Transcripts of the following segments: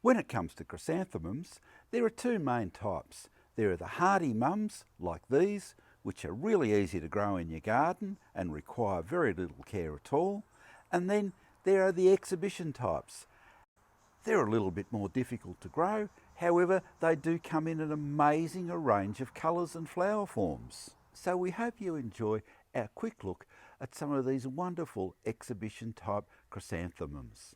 When it comes to chrysanthemums, there are two main types. There are the hardy mums, like these, which are really easy to grow in your garden and require very little care at all. And then there are the exhibition types. They're a little bit more difficult to grow, however, they do come in an amazing range of colours and flower forms. So we hope you enjoy our quick look at some of these wonderful exhibition type chrysanthemums.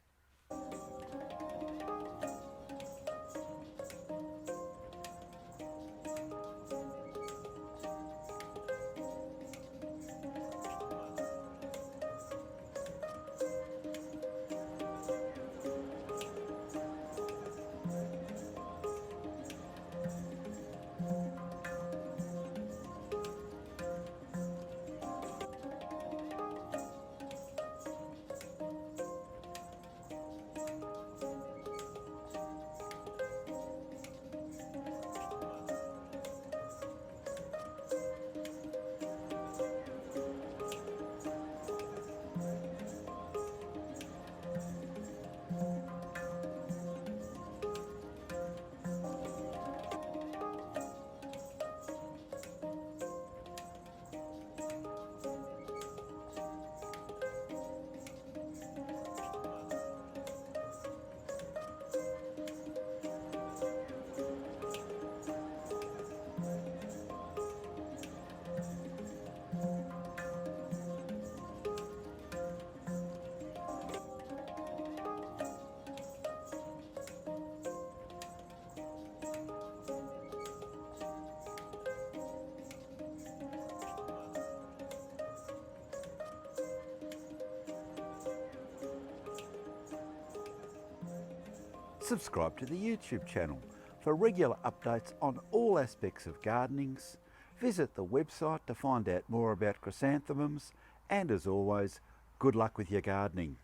Subscribe to the YouTube channel for regular updates on all aspects of gardenings. Visit the website to find out more about chrysanthemums, and as always, good luck with your gardening.